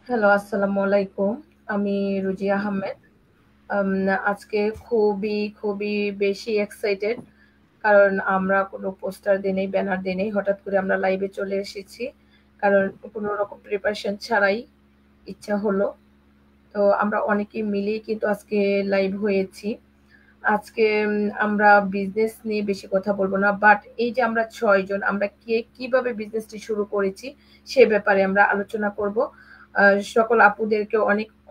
Hello, আসসালামু আলাইকুম। আমি রুজিয়া আহমেদ। আম আজকে খুবই বেশি এক্সাইটেড। কারণ আমরা কোনো পোস্টার দিই নাই, ব্যানার দিই নাই। হঠাৎ করে আমরা লাইভে চলে এসেছি। কারণ কোনো রকম প্রিপারেশন ছাড়াই ইচ্ছা হলো। তো আমরা অনেকে মিলেই কিন্তু আজকে লাইভ হয়েছি। আজকে আমরা বিজনেস নিয়ে বেশি কথা বলব না। বাট এই যে আমরা ৬ জন আমরা কে কিভাবে বিজনেসটি শুরু করেছি সে ব্যাপারে আমরা আলোচনা করব। আ সকল আপুদেরকে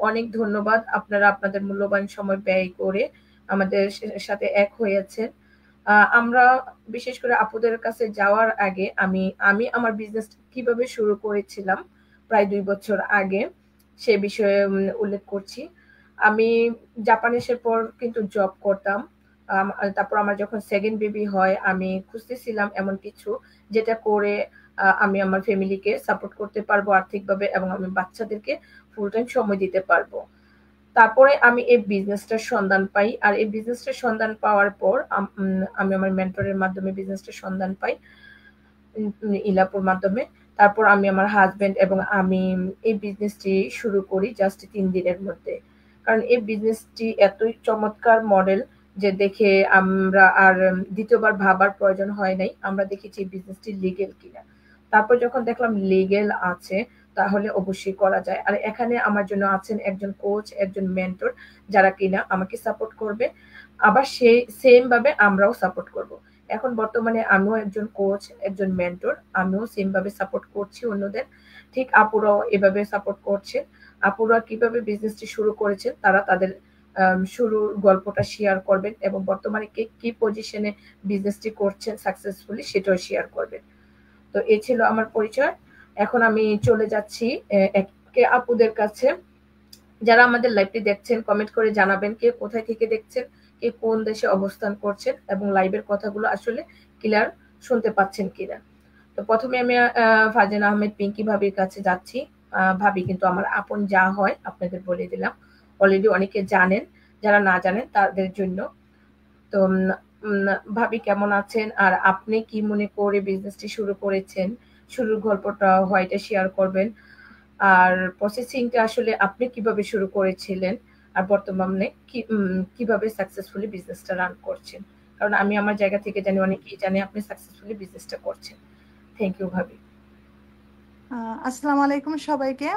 অনেক ধন্যবাদ। আপনারা আপনাদের মূল্যবান সময় ব্যয় করে আমাদের সাথে এক হয়েছেন। আমরা বিশেষ করে আপুদের কাছে যাওয়ার আগে আমি আমার বিজনেসটা কিভাবে শুরু করেছিলাম প্রায় ২ বছর আগে সে বিষয়ে উল্লেখ করছি। আমি জাপানে আসার পর কিন্তু জব করতাম। তারপর আমার যখন 2nd বেবি হয় আমি খুঁজতেছিলাম এমন কিছু যেটা করে আমি আমার ফ্যামিলিকে সাপোর্ট করতে পারবো আর্থিকভাবে এবং আমি বাচ্চাদেরকে ফুল টাইম সময় দিতে পারবো। তারপরে আমি এই বিজনেসটার সন্ধান পাই। আর এই বিজনেসটার সন্ধান পাওয়ার পর আমি আমার মেন্টরের মাধ্যমে বিজনেসটার সন্ধান পাই। ইলাপুর মাধ্যমে। তারপর আমি আমার হাসব্যান্ড এবং আমি এই বিজনেসটি শুরু করি জাস্ট ৩ দিনের মধ্যে। কারণ এই বিজনেসটি এতই চমৎকার মডেল যে দেখে আমরা আর ২য় বার ভাবার প্রয়োজন হয় নাই। আমরা দেখেছি এই বিজনেসটি লিগ্যাল কিনা। তারপর যখন দেখলাম লিগ্যাল আছে তাহলে অবশ্যই করা যায়। আর এখানে আমার জন্য আছেন একজন কোচ, একজন মেন্টর যারা কিনা আমাকে সাপোর্ট করবে। আবার সেই সেম ভাবে আমরাও সাপোর্ট করব। এখন বর্তমানে আমিও একজন কোচ, একজন মেন্টর। আমিও সেম ভাবে সাপোর্ট করছি অন্যদের। ঠিক আপুরাও এভাবে সাপোর্ট করছে। আপুরা কিভাবে বিজনেসটি শুরু করেছেন তারা তাদের শুরুর গল্পটা শেয়ার করবেন এবং বর্তমানে কে কি পজিশনে বিজনেসটি করছেন সাকসেসফুলি সেটাও শেয়ার করবেন। তো এই ছিল আমার পরিচয়। এখন আমি চলে যাচ্ছি একে আপুদের কাছে। যারা আমাদের লাইভটি দেখছেন কমেন্ট করে জানাবেন কে কোথায় থেকে দেখছেন, কে কোন দেশে অবস্থান করছেন এবং লাইভের কথাগুলো আসলে ক্লিয়ার শুনতে পাচ্ছেন কিনা। তো প্রথমে আমি ফারজানা আহমেদ পিঙ্কি ভাবির কাছে যাচ্ছি। ভাবি কিন্তু আমার আপন যা হয় আপনাদের বলে দিলাম। অলরেডি অনেকে জানেন, যারা না জানেন তাদের জন্য। তো ভাবি কেমন আছেন? আর আপনি কি মনে করে বিজনেসটি শুরু করেছেন? শুরুর গল্পটা হোয়াইটে শেয়ার করবেন। আর প্রসেসিংটা আসলে আপনি কিভাবে শুরু করেছিলেন? আর বর্তমানে কিভাবে সাকসেসফুলি বিজনেসটা রান করছেন? কারণ আমি আমার জায়গা থেকে জানি অনেকেই জানে আপনি সাকসেসফুলি বিজনেসটা করছেন। থ্যাংক ইউ ভাবি। আসসালামু আলাইকুম সবাইকে।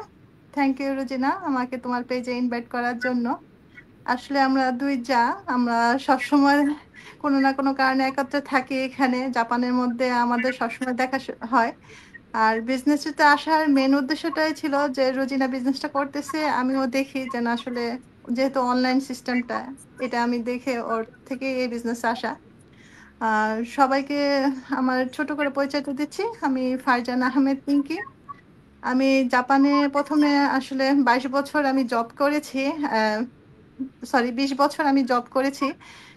থ্যাংক ইউ রুজিনা আমাকে তোমার পেজে ইনভাইট করার জন্য। আসলে আমরা দুই আমরা সবসময় কোনো না কোনো কারণে একত্রে থাকি এখানে জাপানের মধ্যে, আমাদের সবসময় দেখা হয়। আর বিজনেসটাতে আসার মেন উদ্দেশ্যটাই ছিল যে রোজিনা বিজনেসটা করতেছে, আমিও দেখি যে না আসলে যেহেতু অনলাইন সিস্টেমটা, এটা আমি দেখে ওর থেকে এই বিজনেস আসা। আর সবাইকে আমার ছোট করে পরিচয়টা দিচ্ছি, আমি ফারজানা আহমেদ পিঙ্কি। আমি জাপানে প্রথমে আসলে 22 বছর আমি জব করেছি। সরি, 20 বছর আমি জব করেছি,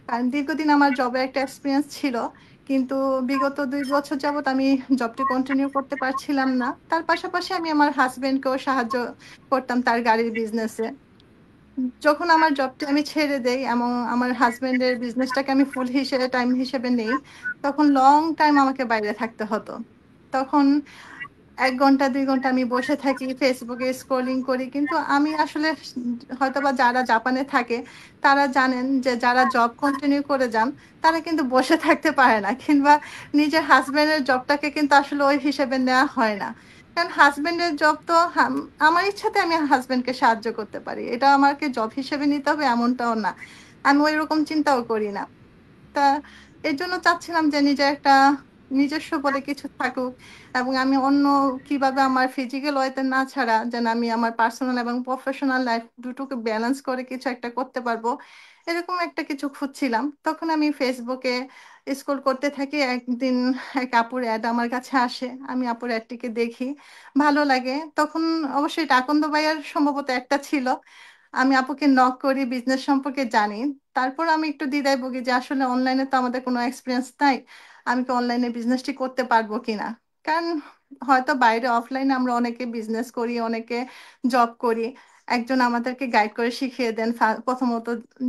কারণ দীর্ঘদিন আমার জবে একটা এক্সপিরিয়েন্স ছিল। কিন্তু বিগত 2 বছর যাবত আমি জবটি কন্টিনিউ করতে পারছিলাম না। তার পাশাপাশি আমি আমার হাজবেন্ডকেও সাহায্য করতাম তার গাড়ির বিজনেসে। যখন আমার জবটি আমি ছেড়ে দেই এবং আমার হাজবেন্ডের বিজনেসটাকে আমি ফুল হিসেবে টাইম হিসেবে নেই, তখন লং টাইম আমাকে বাইরে থাকতে হতো। তখন 1 ঘন্টা 2 ঘন্টা আমি বসে থাকি, ফেসবুকে স্ক্রলিং করি। কিন্তু আমি আসলে হয়তোবা যারা জাপানে থাকে তারা জানেন যে যারা জব কন্টিনিউ করে যান তারা কিন্তু বসে থাকতে পারে না, কিংবা নিজের হাজবেন্ডের জবটাকে কিন্তু আসলে ওই হিসেবে নেওয়া হয় না। কারণ হাজবেন্ডের জব তো আমার ইচ্ছাতে আমি হাজবেন্ডকে সাহায্য করতে পারি, এটা আমাকে জব হিসেবে নিতে হবে এমনটাও না। আমি ওই রকম চিন্তাও করি না। তা এর জন্য চাচ্ছিলাম যে নিজের একটা নিজস্ব বলে কিছু থাকুক, এবং আমি অন্য কিভাবে আমার ফিজিক্যাল ওয়েতে না ছাড়া যেন আমি আমার পার্সোনাল এবং প্রফেশনাল লাইফ দুটোকে ব্যালেন্স করে কিছু একটা করতে পারবো, এরকম একটা কিছু খুঁজছিলাম। তখন আমি ফেসবুকে স্ক্রল করতে থাকি, একদিন এক আপুর অ্যাড আমার কাছে আসে। আমি আপুর অ্যাডটিকে দেখি, ভালো লাগে। তখন অবশ্যই টাকন্দ ভাইয়ার সম্ভবত একটা ছিল। আমি আপুকে নক করি, বিজনেস সম্পর্কে জানি। তারপর আমি একটু দ্বিধায় ভুগি যে আসলে অনলাইনে তো আমাদের কোনো এক্সপিরিয়েন্স নাই, আমি কি অনলাইনে বিজনেসটি করতে পারবো কিনা। কারণ হয়তো বাইরে অফলাইনে আমরা অনেকে বিজনেস করি, অনেকে জব করি, একজন আমাদেরকে গাইড করে শিখিয়ে দেন প্রথমত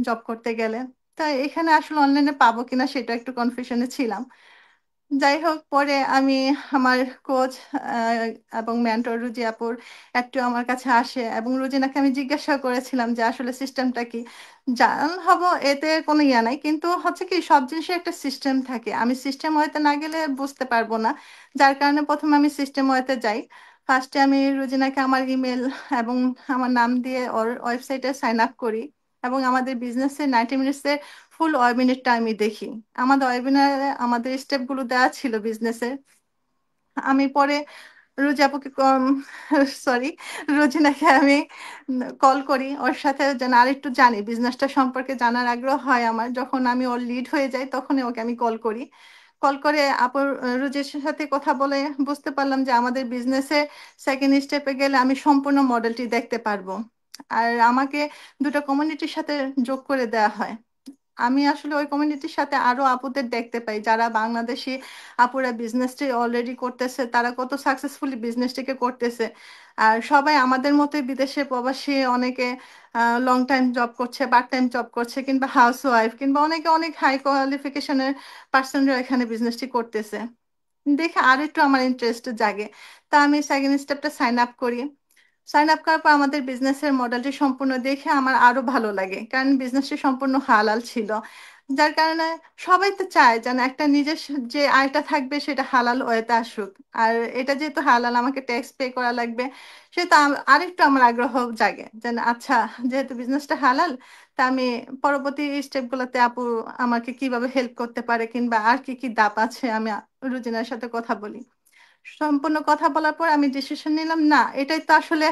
জব করতে গেলে। তাই এখানে আসলে অনলাইনে পাবো কিনা সেটা একটু কনফিউশনে ছিলাম। যাই হোক, পরে আমি আমার কোচ এবং মেন্টর রুজি আপুর একটু আমার কাছে আসে এবং রুজিনাকে আমি জিজ্ঞাসা করেছিলাম যে আসলে সিস্টেমটা কি। জান হব এতে কোনো ইয়া নাই, কিন্তু হচ্ছে কি সব জিনিসের একটা সিস্টেম থাকে, আমি সিস্টেম ওয়েতে না গেলে বুঝতে পারবো না। যার কারণে প্রথমে আমি সিস্টেম ওয়েতে যাই। ফার্স্টে আমি রুজিনাকে আমার ইমেল এবং আমার নাম দিয়ে ওর ওয়েবসাইটে সাইন আপ করি এবং আমাদের বিজনেসের 90 মিনিটসের ফুল ওয়েবিনারটা আমি দেখি। আমাদের ওয়েবিনারে আমাদের স্টেপগুলো দেওয়া ছিল বিজনেসের। আমি পরে রুজাপুকে সরি রুজিনাকে আমি কল করি, ওর সাথে যেন আরেকটু জানি বিজনেসটা সম্পর্কে জানার আগ্রহ হয় আমার। যখন আমি ওর লিড হয়ে যাই তখন ওকে আমি কল করি। কল করে আপুর রুজির সাথে কথা বলে বুঝতে পারলাম যে আমাদের বিজনেসে সেকেন্ড স্টেপে গেলে আমি সম্পূর্ণ মডেলটি দেখতে পারবো। আর আমাকে দুটো কমিউনিটির সাথে যোগ করে দেওয়া হয়। আমি আসলে ওই কমিউনিটির সাথে আরো আপুদের দেখতে পাই যারা বাংলাদেশি আপুরা বিজনেসটি অলরেডি করতেছে, তারা কত সাকসেসফুলি বিজনেসটিকে করতেছে। আর সবাই আমাদের মতোই বিদেশে প্রবাসী, অনেকে লং টাইম জব করছে, পার্ট টাইম জব করছে, কিংবা হাউস ওয়াইফ, কিংবা অনেকে অনেক হাই কোয়ালিফিকেশনের পার্সনরা এখানে বিজনেসটি করতেছে। দেখে আর একটু আমার ইন্টারেস্ট জাগে। তা আমি সেকেন্ড স্টেপটা সাইন আপ করি। সাইন আপ করার পর আমাদের বিজনেসের মডেলটি সম্পূর্ণ দেখে আমার আরো ভালো লাগে, কারণ বিজনেসটি সম্পূর্ণ হালাল ছিল। যার কারণে সবাই তো চায় যেন একটা নিজের যে আয়টা থাকবে সেটা হালাল ওয়েতে আসুক। আর এটা যেহেতু হালাল, আমাকে ট্যাক্স পে করা লাগবে, সেটা আরেকটু আমার আগ্রহ জাগে যেন আচ্ছা, যেহেতু বিজনেসটা হালাল, তা আমি পরবর্তী স্টেপগুলোতে আপু আমাকে কিভাবে হেল্প করতে পারে, কিংবা আর কি কি ধাপ আছে আমি রুজিনার সাথে কথা বলি। সম্পূর্ণ কথা বলার পর আমি ডিসিশন নিলাম, না এটাই তো আসলে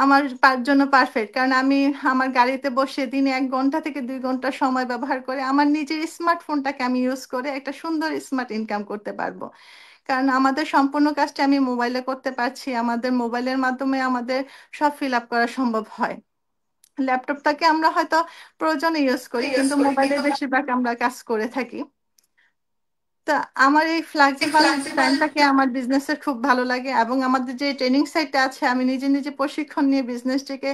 আমার জন্য পারফেক্ট। কারণ আমি আমার গাড়িতে বসে দিনে 1 ঘন্টা থেকে 2 ঘন্টা সময় ব্যবহার করে আমার নিজের স্মার্টফোনটাকে আমি ইউজ করে একটা সুন্দর স্মার্ট ইনকাম করতে পারবো। কারণ আমাদের সম্পূর্ণ কাজটা আমি মোবাইলে করতে পারছি, আমাদের মোবাইলের মাধ্যমে আমাদের সব ফিল আপ করা সম্ভব হয়। ল্যাপটপটাকে আমরা হয়তো প্রয়োজনে ইউজ করি, কিন্তু মোবাইলে বেশিরভাগ আমরা কাজ করে থাকি। তা আমার এই ফ্লেক্সিবল টাইমটাকে আমার বিজনেসের খুব ভালো লাগে, এবং আমাদের যে ট্রেনিং সাইটটা আছে আমি নিজে নিজে প্রশিক্ষণ নিয়ে বিজনেসটিকে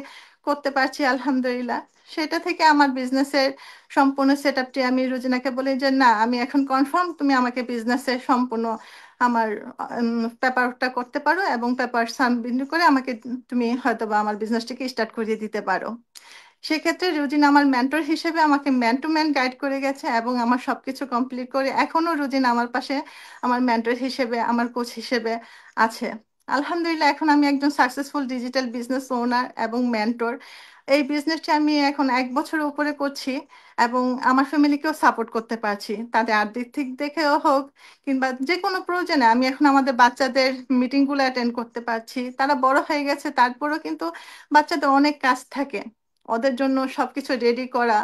করতে পারছি আলহামদুলিল্লাহ। সেটা থেকে আমার বিজনেসের সম্পূর্ণ সেট আপটি আমি রুজিনাকে বলি যে না, আমি এখন কনফার্ম, তুমি আমাকে বিজনেসের সম্পূর্ণ আমার পেপারটা করতে পারো এবং পেপার সাবমিট করে আমাকে তুমি হয়তো বা আমার বিজনেসটিকে স্টার্ট করিয়ে দিতে পারো। সেক্ষেত্রে রুজিন আমার মেন্টর হিসেবে আমাকে ম্যান টু ম্যান গাইড করে গেছে এবং আমার সবকিছু কমপ্লিট করে এখনো রুজিন আমার পাশে আমার মেন্টর হিসেবে, আমার কোচ হিসেবে আছে। আলহামদুলিল্লাহ, এখন আমি একজন সাকসেসফুল ডিজিটাল বিজনেস ওনার এবং মেন্টর। এই বিজনেসটা আমি এখন 1 বছরের উপরে করছি এবং আমার ফ্যামিলিকেও সাপোর্ট করতে পারছি, তাদের আর্থিক দিক দেখেও হোক কিংবা যে কোনো প্রয়োজনে। আমি এখন আমাদের বাচ্চাদের মিটিংগুলো অ্যাটেন্ড করতে পারছি, তারা বড় হয়ে গেছে তারপরেও কিন্তু বাচ্চাদের অনেক কাজ থাকে, ওদের জন্য সবকিছু রেডি করা।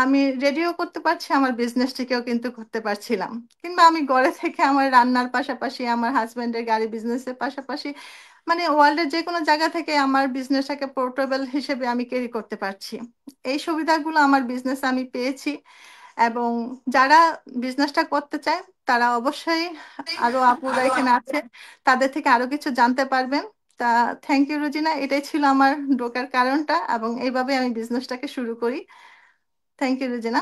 আমি রেডিও করতে পারছি, আমার বিজনেসটিকেও কিন্তু করতে পারছিলাম। কিংবা আমি ঘরে থেকে আমার রান্নার পাশাপাশি আমার হাজবেন্ডের গাড়ি বিজনেসের পাশাপাশি মানে ওয়ার্ল্ডের যে কোনো জায়গা থেকে আমার বিজনেসটাকে পোর্টেবল হিসেবে আমি ক্যারি করতে পারছি। এই সুবিধাগুলো আমার বিজনেস আমি পেয়েছি। এবং যারা বিজনেসটা করতে চায় তারা অবশ্যই, আরো আপুরা এখানে আছে, তাদের থেকে আরো কিছু জানতে পারবেন। তা থ্যাংক ইউ রুজিনা, এটাই ছিল আমার ঢোকার কারণটা এবং এইভাবে আমি বিজনেসটাকে শুরু করি। Thank you Rujina.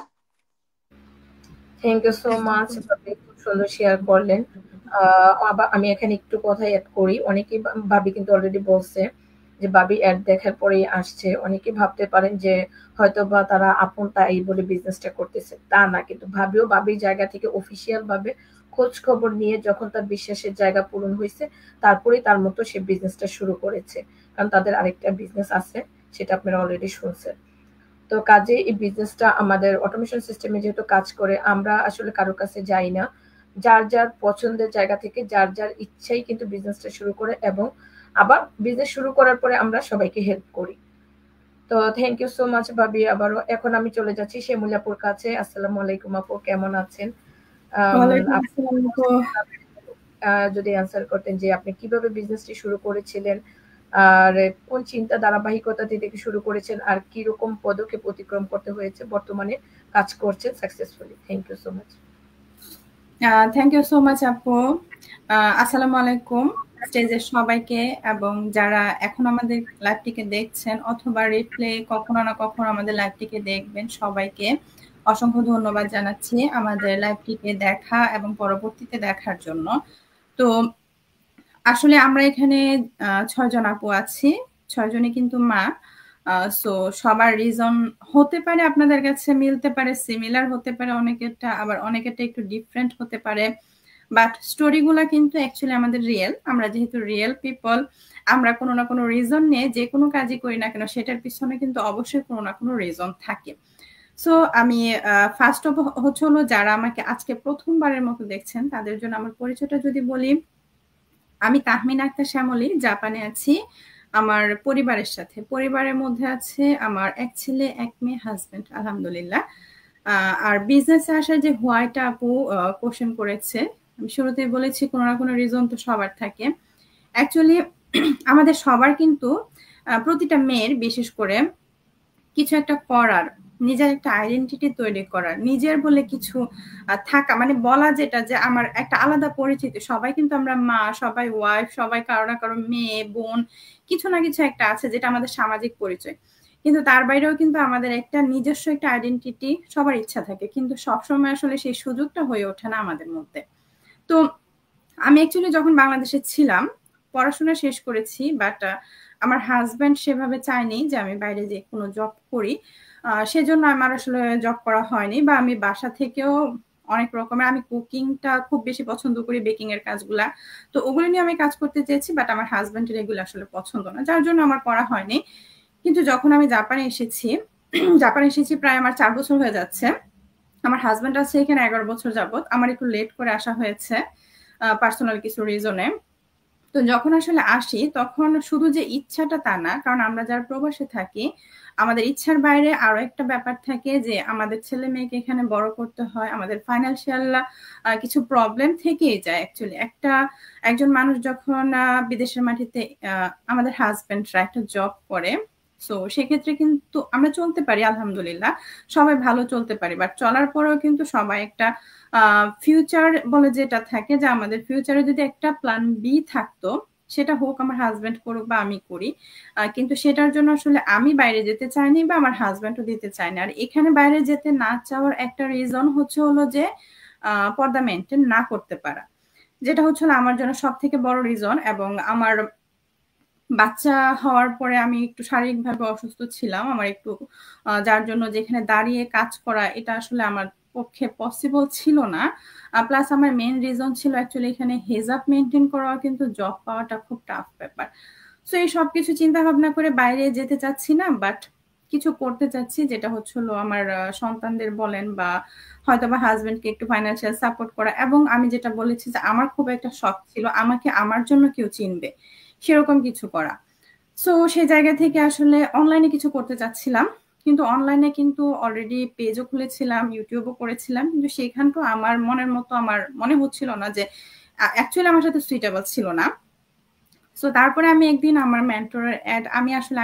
Thank you so much. আপনি খুব সুন্দর শেয়ার করলেন। আবার আমি এখানে একটু কথা এড করি। অনেকেই ভাবি কিন্তু অলরেডি বলছে যে ভাবি অ্যাড দেখার পরেই আসছে। অনেকেই ভাবতে পারেন যে হয়তো বা তারা আপন তাই বলে বিজনেসটা করতেছে, তা না। কিন্তু ভাবিও ভাবির জায়গা থেকে অফিসিয়াল ভাবে খোঁজ খবর নিয়ে যখন তার বিশ্বাসের জায়গা পূরণ হয়েছে, তারপরেই তার মতো সে বিজনেসটা শুরু করেছে। কারণ তাদের আরেকটা বিজনেস আছে, সেটা আপনারা অলরেডি শুনছেন। তো কাজে এই বিজনেসটা আমাদের অটোমেশন সিস্টেমে যেহেতু কাজ করে, আমরা আসলে কারোর কাছে যাই না। যার যার পছন্দের জায়গা থেকে যার যার ইচ্ছাই কিন্তু বিজনেসটা শুরু করে, এবং আবার বিজনেস শুরু করার পরে আমরা সবাইকে হেল্প করি। তো থ্যাংক ইউ সো মাচ ভাবি। আবারও এখন আমি চলে যাচ্ছি শিমুলাপুর কাছে। আসসালামু আলাইকুম আপু, কেমন আছেন? ওয়ালাইকুম আসসালাম আপু। যদি অ্যান্সার করতেন যে আপনি কিভাবে বিজনেসটি শুরু করেছিলেন, আর কোন চিন্তা ধারাবাহিকতা থেকে শুরু করেছেন, আর কি রকম পদক্ষেপ অতিক্রম করতে হয়েছে, বর্তমানে কাজ করছেন successfully. Thank you so much. Thank you so much আপু। আসসালামু আলাইকুম স্টেজের সবাইকে, এবং যারা এখন আমাদের লাইভটিকে দেখছেন অথবা রিপ্লে কখনো না কখনো আমাদের লাইভটিকে দেখবেন, সবাইকে অসংখ্য ধন্যবাদ জানাচ্ছি আমাদের লাইভটিকে দেখা এবং পরবর্তীতে দেখার জন্য। তো আসলে আমরা এখানে 6 জন আপু আছি, 6 জনই কিন্তু মা। সো সবার রিজন হতে পারে আপনাদের কাছে মিলতে পারে, সিমিলার হতে পারে অনেকেরটা, আবার অনেকেরটা একটু ডিফারেন্ট হতে পারে, বাট স্টোরিগুলা কিন্তু অ্যাকচুয়ালি আমাদের রিয়েল। আমরা যেহেতু রিয়েল পিপল, আমরা কোনো না কোনো রিজন নিয়ে যে কোনো কাজই করি না কেন সেটার পিছনে কিন্তু অবশ্যই কোনো না কোনো রিজন থাকে। সো আমি ফার্স্ট অফ হচ্ছে হলো যারা আমাকে আজকে প্রথমবারের মতো দেখছেন তাদের জন্য আমার পরিচয়টা যদি বলি, আমি তাহমিনা আক্তার শ্যামলী, জাপানে আছি আমার পরিবারের সাথে। পরিবারের মধ্যে আছে আমার এক ছেলে এক মেয়ে, হাজবেন্ড আলহামদুলিল্লাহ। আর বিজনেসে আসার যে হোয়াইটা আপু কোশ্চেন করেছে, আমি শুরুতেই বলেছি কোনো না কোনো রিজন তো সবার থাকে। অ্যাকচুয়ালি আমাদের সবার কিন্তু প্রতিটা মেয়ের বিশেষ করে কিছু একটা করার, নিজের একটা আইডেন্টিটি তৈরি করার, নিজের বলে কিছু থাকা, মানে বলা যেটা যে আমার একটা আলাদা পরিচিতি। সবাই কিন্তু আমরা মা, সবাই ওয়াইফ, সবাই কারো না কারো মেয়ে, বোন, কিছু না কিছু একটা আছে যেটা আমাদের সামাজিক পরিচয়। কিন্তু তার বাইরেও কিন্তু আমাদের একটা নিজস্ব একটা আইডেন্টিটি সবার ইচ্ছা থাকে, কিন্তু সবসময় আসলে সেই সুযোগটা হয়ে ওঠে না আমাদের মধ্যে। তো আমি অ্যাকচুয়ালি যখন বাংলাদেশে ছিলাম পড়াশোনা শেষ করেছি, বাট আমার হাজব্যান্ড সেভাবে চায়নি যে আমি বাইরে যে কোনো জব করি, সেজন্য আমার আসলে জব করা হয়নি। বা আমি বাসা থেকেও অনেক রকমের, আমি কুকিংটা খুব বেশি পছন্দ করি, বেকিং এর কাজগুলা, তো ওগুলো নিয়ে আমি কাজ করতে চেয়েছি, বাট আমার হাজব্যান্ডের এগুলো আসলে পছন্দ না, যার জন্য আমার করা হয়নি। কিন্তু যখন আমি জাপানে এসেছি, জাপানে এসেছি প্রায় আমার 4 বছর হয়ে যাচ্ছে। আমার হাজব্যান্ড আছে এখানে 11 বছর যাবত। আমার একটু লেট করে আসা হয়েছে পার্সোনাল কিছু রিজনে। তো যখন আসলে আসি তখন শুধু যে ইচ্ছাটা তা না, কারণ আমরা যারা প্রবাসে থাকি আমাদের ইচ্ছার বাইরে আরো একটা ব্যাপার থাকে যে আমাদের ছেলে মেয়েকে এখানে বড় করতে হয়, আমাদের ফাইন্যান্সিয়াল কিছু প্রবলেম থেকেই যায়। অ্যাকচুয়ালি একজন মানুষ যখন বিদেশের মাটিতে, আমাদের হাজবেন্ডরা একটা জব করে, সো সেক্ষেত্রে কিন্তু আমরা চলতে পারি আলহামদুলিল্লাহ, সবাই ভালো চলতে পারি, বাট চলার পরেও কিন্তু সবাই একটা ফিউচার বলে যেটা থাকে, যে আমাদের ফিউচারে যদি একটা প্ল্যান বি থাকতো, সেটা হোক আমার হাজবেন্ড করুক বা আমি করি, কিন্তু সেটার জন্য আসলে আমি বাইরে যেতে চাইনি বা আমার হাজবেন্ডও দিতে চায়নি। আর এখানে বাইরে যেতে না চাওয়ার একটা রিজন হচ্ছে হলো যে পর্দা মেনটেন না করতে পারা, যেটা হচ্ছে আমার জন্য সব থেকে বড় রিজন। এবং আমার বাচ্চা হওয়ার পরে আমি একটু শারীরিকভাবে অসুস্থ ছিলাম, আমার একটু যার জন্য যেখানে দাঁড়িয়ে কাজ করা এটা আসলে আমার পক্ষে পসিবল ছিল না। প্লাস আমার মেইন রিজন ছিল অ্যাকচুয়ালি এখানে হেজাব মেনটেন করাও কিন্তু জব পাওয়াটা খুব টাফ ব্যাপার। সো এই সব কিছু চিন্তা ভাবনা করে বাইরে যেতে চাচ্ছি না, বাট কিছু করতে চাচ্ছি, যেটা হচ্ছিল আমার সন্তানদের বলেন বা হয়তো বা হাজবেন্ডকে একটু ফাইন্যান্সিয়াল সাপোর্ট করা। এবং আমি যেটা বলেছি যে আমার খুব একটা শখ ছিল আমাকে আমার জন্য কেউ চিনবে, সেরকম কিছু করা। সো সেই জায়গা থেকে আসলে অনলাইনে কিছু করতে চাচ্ছিলাম, কিন্তু অনলাইনে কিন্তু অলরেডি পেজও খুলেছিলাম, ইউটিউবও করেছিলাম, কিন্তু সেখানটাও আমার মনের মতো আমার মনে হচ্ছিল না, যে অ্যাকচুয়ালি আমার সাথে সুইটেবল ছিল না। সো তারপরে আমি একদিন আমার মেন্টরের অ্যাড,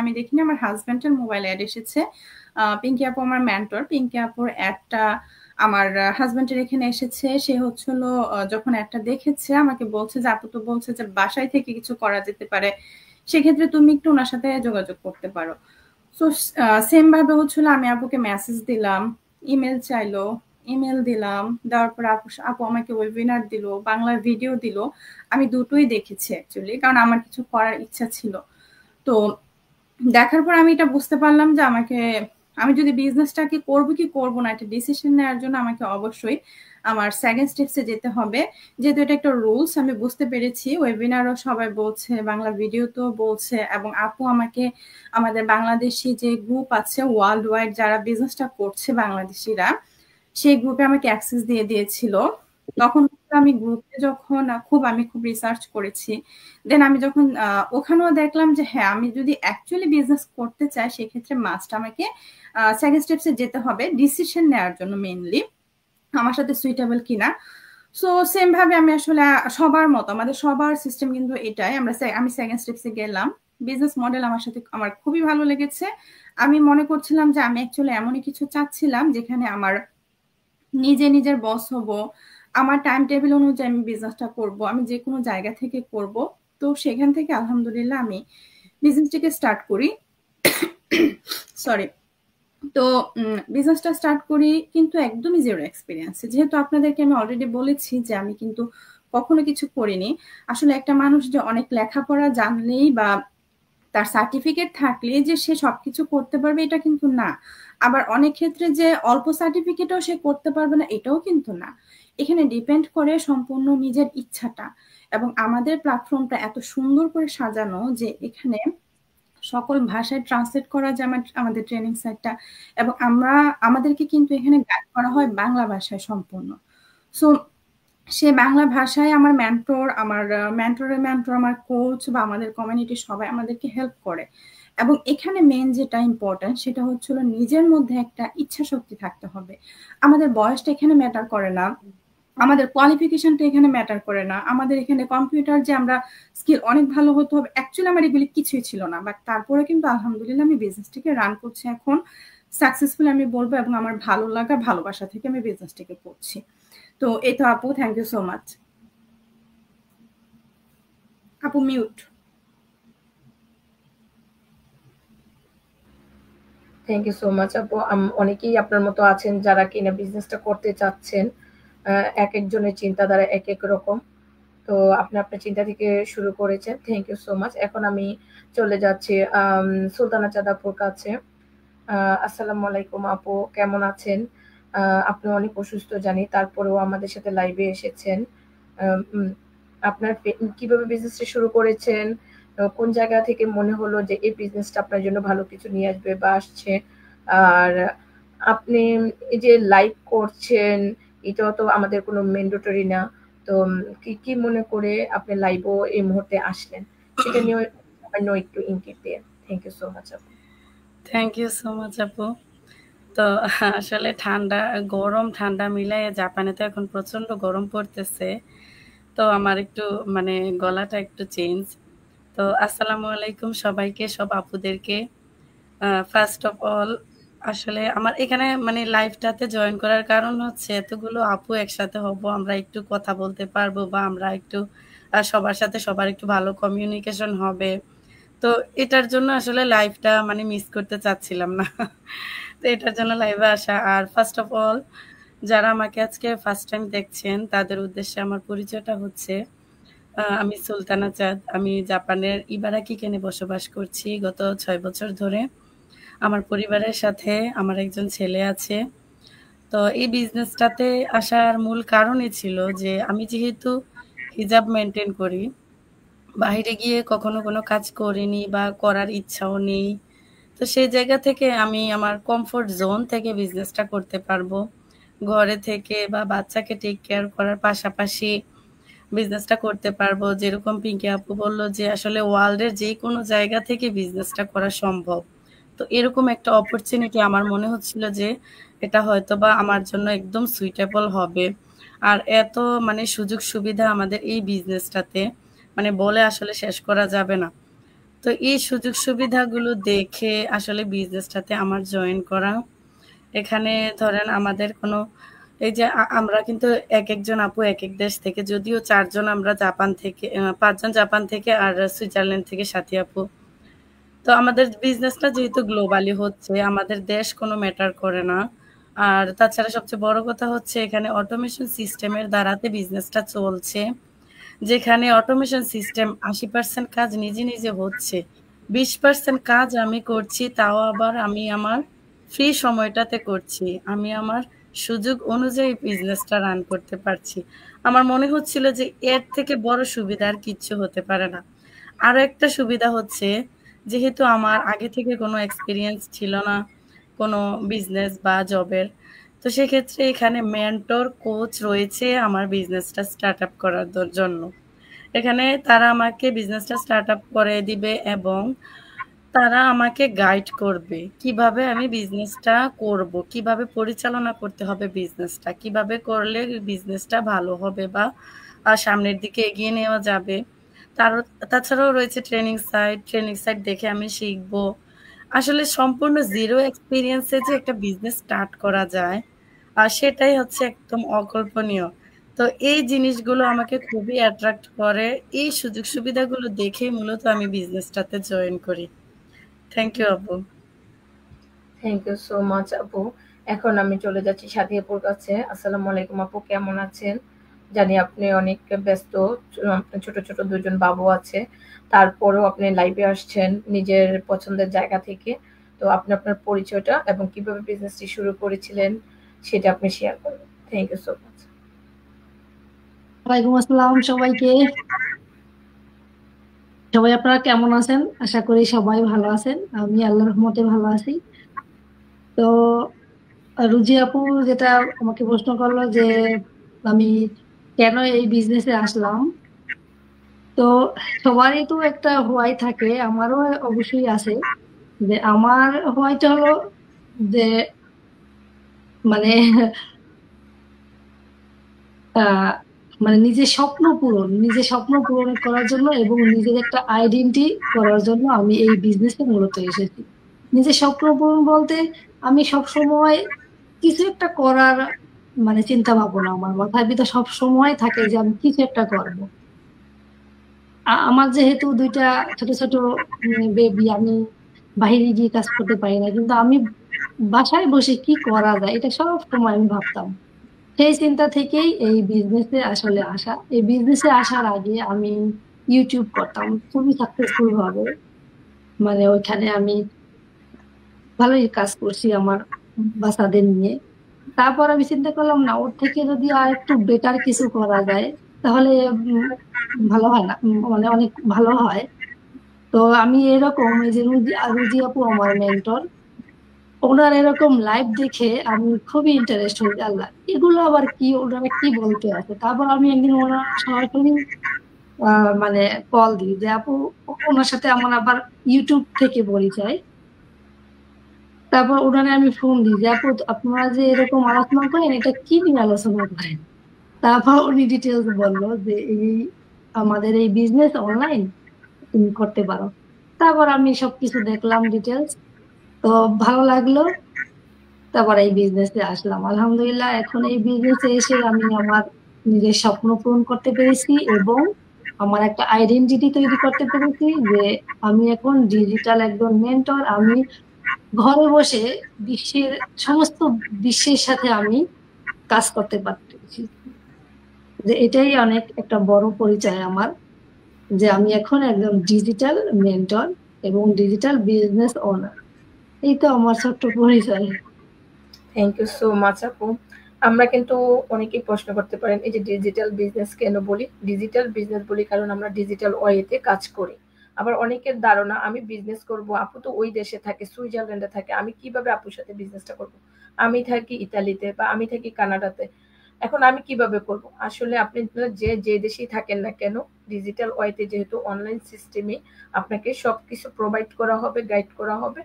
আমি দেখিনি, আমার হাজব্যান্ডের মোবাইল অ্যাড এসেছে, পিঙ্কি আপু আমার মেন্টর, পিঙ্কি আপুর অ্যাডটা আমার হাজব্যান্ডের এখানে এসেছে। সে হচ্ছিল যখন অ্যাডটা দেখেছে আমাকে বলছে যে আপু তো বলছে যে বাসায় থেকে কিছু করা যেতে পারে, সেক্ষেত্রে তুমি একটু ওনার সাথে যোগাযোগ করতে পারো। সো সেম ভাবে হচ্ছিল আমি আপুকে মেসেজ দিলাম, ইমেল চাইলো, ইমেল দিলাম, দেওয়ার পর আপু আমাকে ওয়েবিনার দিল, বাংলা ভিডিও দিল। আমি দুটোই দেখেছি অ্যাকচুয়ালি, কারণ আমার কিছু করার ইচ্ছা ছিল। তো দেখার পর আমি এটা বুঝতে পারলাম যে আমি যদি বিজনেসটাকে করবো কি করবো না একটা ডিসিশন নেওয়ার জন্য আমাকে অবশ্যই আমার সেকেন্ড স্টেপসে যেতে হবে, যেহেতু এটা একটা রুলস আমি বুঝতে পেরেছি। ওয়েবিনারও সবাই বলছে, বাংলা ভিডিও তো বলছে, এবং আপু আমাকে আমাদের বাংলাদেশি যে গ্রুপ আছে ওয়ার্ল্ড ওয়াইড যারা বিজনেসটা করছে বাংলাদেশিরা, সেই গ্রুপে আমাকে অ্যাক্সেস দিয়ে দিয়েছিল। তখন আমি গ্রুপে যখন আমি খুব রিসার্চ করেছি, দেন আমি যখন ওখানেও দেখলাম যে হ্যাঁ আমি যদি অ্যাকচুয়ালি বিজনেস করতে চাই সেক্ষেত্রে মাস্ট আমাকে সেকেন্ড স্টেপসে যেতে হবে ডিসিশন নেওয়ার জন্য, মেইনলি আমার সাথে সুইটেবল কিনা। সো সেম ভাবে আমি আসলে সবার মতো আমাদের সবার সিস্টেম কিন্তু এটাই, আমি সেকেন্ড স্টেপসে গেলাম। বিজনেস মডেল আমার খুবই ভালো লেগেছে। আমি মনে করছিলাম যে আমি অ্যাকচুয়ালি এমনই কিছু চাচ্ছিলাম যেখানে আমার নিজের বস হব, আমার টাইম টেবিল অনুযায়ী আমি বিজনেসটা করব, আমি যে কোনো জায়গা থেকে করব। তো সেখান থেকে আলহামদুলিল্লাহ আমি বিজনেসটিকে স্টার্ট করি। সরি। তো বিজনেসটা স্টার্ট করি কিন্তু একদমই জিরো এক্সপিরিয়েন্স। যেহেতু আপনাদেরকে আমি অলরেডি বলেছি যে আমি কিন্তু কখনো কিছু করিনি। আসলে একটা মানুষ যে অনেক লেখাপড়া জানলেই বা তার সার্টিফিকেট থাকলে যে সে সবকিছু করতে পারবে এটা কিন্তু না। আবার অনেক ক্ষেত্রে যে অল্প সার্টিফিকেটও সে করতে পারবে না এটাও কিন্তু না। এখানে ডিপেন্ড করে সম্পূর্ণ নিজের ইচ্ছাটা। এবং আমাদের প্ল্যাটফর্মটা এত সুন্দর করে সাজানো যে এখানে সকল ভাষায় ট্রান্সলেট করা যায় আমাদের ট্রেনিং সাইটটা, এবং আমাদেরকে কিন্তু এখানে গাইড করা হয় বাংলা ভাষায় সম্পূর্ণ। সো সে বাংলা ভাষায় আমার মেন্টরের মেন্টর, আমার কোচ বা আমাদের কমিউনিটির সবাই আমাদেরকে হেল্প করে। এবং এখানে মেন যেটা ইম্পর্টেন্ট সেটা হচ্ছিল নিজের মধ্যে একটা ইচ্ছা শক্তি থাকতে হবে। আমাদের বয়সটা এখানে ম্যাটার করে না, আমাদের কোয়ালিফিকেশনটা এখানে ম্যাটার করে না, আমাদের এখানে কম্পিউটার যে আমরা স্কিল অনেক ভালো হতে হবে, অ্যাকচুয়ালি আমার এগুলি কিছুই ছিল না। বাট তারপরে কিন্তু আলহামদুলিল্লাহ আমি বিজনেসটাকে রান করছি এখন সাকসেসফুল আমি বলবো, এবং আমার ভালো লাগা ভালোবাসা থেকে আমি বিজনেসটাকে করছি। তো এই তো আপু, থ্যাংক ইউ সো মাচ। আপু mute. Thank you so much আপু। অনেকেই আপনার মতো আছেন যারা কিনা বিজনেসটা করতে চাচ্ছেন। এক একজনের চিন্তাধারা এক এক রকম। তো আপনি আপনার চিন্তা থেকে শুরু করেছেন। Thank you so much. এখন আমি চলে যাচ্ছি সুলতানা চাঁদ আপুর কাছে। আসসালামু আলাইকুম আপু, কেমন আছেন? আপনি অনেক অসুস্থ জানি, তারপরেও আমাদের সাথে লাইভে এসেছেন। আপনার কিভাবে বিজনেসটা শুরু করেছেন, কোন জায়গা থেকে মনে হলো যে এই বিজনেসটা আপনার জন্য ভালো কিছু নিয়ে আসবে বা আসছে, আর আপনি এই যে লাইভ করছেন এটাও তো আমাদের কোনো ম্যান্ডেটরি না, তো কি মনে করে আপনি লাইভও এই মুহূর্তে আসলেন সেটা নিয়ে সামান্য একটু ইঙ্গিত দিয়ে। থ্যাংক ইউ সো মাচ আপু। থ্যাংক ইউ সো মাচ আপু। তো আসলে গরম ঠান্ডা মিলাই জাপানে তো এখন প্রচন্ড গরম পড়তেছে, তো আমার একটু মানে গলাটা একটু চেঞ্জ। তো আসসালামু আলাইকুম সবাইকে, সব আপুদেরকে। ফার্স্ট অফ অল আসলে আমার এখানে মানে লাইভটাতে জয়েন করার কারণ হচ্ছে এতগুলো আপু একসাথে হব, আমরা একটু কথা বলতে পারবো বা আমরা একটু সবার সাথে সবার একটু ভালো কমিউনিকেশন হবে। তো এটার জন্য আসলে লাইভটা মানে মিস করতে চাচ্ছিলাম না। তো এটার জন্য লাইভে আসা। আর ফার্স্ট অফ অল যারা আমাকে আজকে ফার্স্ট টাইম দেখছেন তাদের উদ্দেশ্যে আমার পরিচয়টা হচ্ছে, আমি সুলতানা চাঁদ। আমি জাপানের ইবারাকি কেনে বসবাস করছি গত 6 বছর ধরে। আমার পরিবারের সাথে আমার একজন ছেলে আছে। তো এই বিজনেসটাতে আসার মূল কারণই ছিল যে আমি যেহেতু হিজাব মেনটেন করি, বাইরে গিয়ে কখনো কোনো কাজ করিনি বা করার ইচ্ছাও নেই। তো সেই জায়গা থেকে আমি আমার কমফোর্ট জোন থেকে বিজনেসটা করতে পারবো। ঘরে থেকে বা বাচ্চাকে টেক কেয়ার করার পাশাপাশি বিজনেসটা করতে পারবো। যেরকম পিঙ্কি আপু বলল যে আসলে ওয়ার্ল্ডের যে কোনো জায়গা থেকে বিজনেসটা করা সম্ভব। তো এরকম একটা অপরচুনিটি আমার মনে হচ্ছিল যে এটা হয়তো বা আমার জন্য একদম সুইটেবল হবে। আর এত মানে সুযোগ সুবিধা আমাদের এই বিজনেসটাতে মানে বলে আসলে শেষ করা যাবে না। তো এই সুযোগ সুবিধাগুলো দেখে আসলে বিজনেসটাতে আমার জয়েন করা। এখানে ধরেন আমাদের কোনো এই যে আমরা কিন্তু এক একজন আপু এক এক দেশ থেকে, যদিও 4 জন আমরা জাপান থেকে, 5 জন জাপান থেকে আর সুইজারল্যান্ড থেকে সাথী আপু। তো আমাদের বিজনেসটা যেহেতু গ্লোবালি হচ্ছে, আমাদের দেশ কোনো ম্যাটার করে না। আর তাছাড়া সবচেয়ে বড় কথা হচ্ছে এখানে অটোমেশন সিস্টেমের দ্বারাতে বিজনেসটা চলছে। যেখানে অটোমেশন সিস্টেম 80% কাজ নিজে নিজে হচ্ছে, 20% কাজ আমি করছি, তাও আবার আমি আমার ফ্রি সময়টাতে করছি। আমি আমার সুযোগ অনুযায়ী বিজনেসটা রান করতে পারছি। আমার মনে হচ্ছিল যে এর থেকে বড় সুবিধা আর কিচ্ছু হতে পারে না। আরো একটা সুবিধা হচ্ছে, যেহেতু আমার আগে থেকে কোনো এক্সপিরিয়েন্স ছিল না কোনো বিজনেস বা জবের, তো সেক্ষেত্রে এখানে মেন্টর কোচ রয়েছে আমার বিজনেসটা স্টার্ট আপ করার জন্য। এখানে তারা আমাকে বিজনেসটা স্টার্ট আপ করে দিবে এবং তারা আমাকে গাইড করবে কিভাবে আমি বিজনেসটা করব, কিভাবে পরিচালনা করতে হবে বিজনেসটা, কিভাবে করলে বিজনেসটা ভালো হবে বা সামনের দিকে এগিয়ে নেওয়া যাবে। তাছাড়াও রয়েছে ট্রেনিং সাইট দেখে আমি শিখবো। আসলে সম্পূর্ণ জিরো এক্সপিরিয়েন্সে যে একটা বিজনেস স্টার্ট করা যায় আর সেটাই হচ্ছে একদম অকল্পনীয়। তো এই জিনিসগুলো আমাকে খুবই অ্যাট্রাক্ট করে। এই সুযোগ সুবিধাগুলো দেখেই মূলত আমি বিজনেসটাতে জয়েন করি। থ্যাংক ইউ আপু। থ্যাংক ইউ সো মাচ আপু। এখন আমি চলে যাচ্ছি সাথী আপুর কাছে। আসসালামু আলাইকুম আপু, কেমন আছেন? জানি আপনি অনেক ব্যস্ত, আপনার ছোট ছোট দুজন বাবু আছে, তারপরেও আপনি লাইভে আসছেন নিজের পছন্দের জায়গা থেকে। তো আপনি আপনার পরিচয়টা এবং কিভাবে বিজনেসটি শুরু করেছিলেন সেটা আপনি শেয়ার করবেন। Thank you so much. ওয়ালাইকুম আসসালাম সবাইকে। সবাই আপনারা কেমন আছেন? আশা করি সবাই ভালো আছেন। আমি আল্লাহর রহমতে ভালো আছি। তো রুজি আপু যেটা আমাকে প্রশ্ন করলো যে আমি কেন এই বিজনেসে আসলাম, তো সবারই তো একটা হোয়াই থাকে, আমারও অবশ্যই আছে। যে আমার হোয়াইটা হলো যে মানে আহ মানে নিজের স্বপ্ন পূরণ করার জন্য এবং নিজের একটা আইডেন্টি করার জন্য আমি এই বিজনেসে মূলত এসেছি। নিজের স্বপ্ন পূরণ বলতে আমি সব সময় কিছু একটা করার চিন্তা ভাবনা আমার মাথায় ভিতর সব সময় থাকে যে আমি কিছু একটা করব। আমার যেহেতু দুইটা ছোট ছোট বেবি, আমি বাইরে গিয়ে কাজ করতে পারি না, কিন্তু আমি বাসায় বসে কি করা যায় এটা সব সময় আমি ভাবতাম। সেই চিন্তা থেকেই এই বিজনেসে আসলে আসা। এই বিজনেসে আসার আগে আমি ইউটিউব করতাম খুবই সাকসেসফুল ভাবে, ওইখানে আমি ভালোই কাজ করছি আমার বাচ্চাদের নিয়ে। তারপর আমি চিন্তা করলাম না, ওর থেকে যদি আর একটু বেটার কিছু করা যায় তাহলে ভালো হয় না, অনেক ভালো হয়। তো আমি এরকম এই যে রুজি আপু আমার মেন্টর, ওনার এরকম লাইভ দেখে আমি খুবই ইন্টারেস্ট হই, আল্লাহ এগুলো আবার কি, ওনারা কি বলতে আছে। তারপর আমি একদিন ওনার সরাসরি মানে কল দিই যে আপু, ওনার সাথে আমার আবার ইউটিউব থেকে পরিচয়। তারপর ওনারে আমি ফোন দিই যে আপু, আপনারা যে এরকম আলোচনা করেন এটা কি নিয়ে আলোচনা করেন। তারপর উনি ডিটেলস বললো যে এই আমাদের এই বিজনেস অনলাইন তুমি করতে পারো। তারপর আমি সবকিছু দেখলাম ডিটেলস, তো ভালো লাগলো। তারপর এই বিজনেসে আসলাম, আলহামদুলিল্লাহ এখন এই বিজনেসে এসে আমি আমার নিজের স্বপ্ন পূরণ করতে পেরেছি এবং আমার একটা আইডেন্টিটি তৈরি করতে পেরেছি যে আমি এখন ডিজিটাল একজন মেন্টর। আমি ঘরে বসে বিশ্বের সমস্ত বিশ্বের সাথে আমি কাজ করতে পারতেছি, যে এটাই অনেক একটা বড় পরিচয় আমার, যে আমি এখন একজন ডিজিটাল মেন্টর এবং ডিজিটাল বিজনেস ওনার। এই তো আমার ছোট্ট পরিচয়। থ্যাংক ইউ সো মাচ আপু। আমরা কিন্তু অনেকেই প্রশ্ন করতে পারেন এই যে ডিজিটাল বিজনেস কেন বলি? ডিজিটাল বিজনেস বলি কারণ আমরা ডিজিটাল ওয়েতে কাজ করি। আবার অনেকের ধারণা আমি বিজনেস করব, আপু তো ওই দেশে থাকে, সুইজারল্যান্ডে থাকে, আমি কিভাবে আপুর সাথে বিজনেসটা করব? আমি থাকি ইতালিতে বা আমি থাকি কানাডাতে, এখন আমি কিভাবে করব? আসলে আপনি যে দেশেই থাকেন না কেন, ডিজিটাল ওয়েতে যেহেতু অনলাইন সিস্টেমে আপনাকে সবকিছু প্রোভাইড করা হবে, গাইড করা হবে।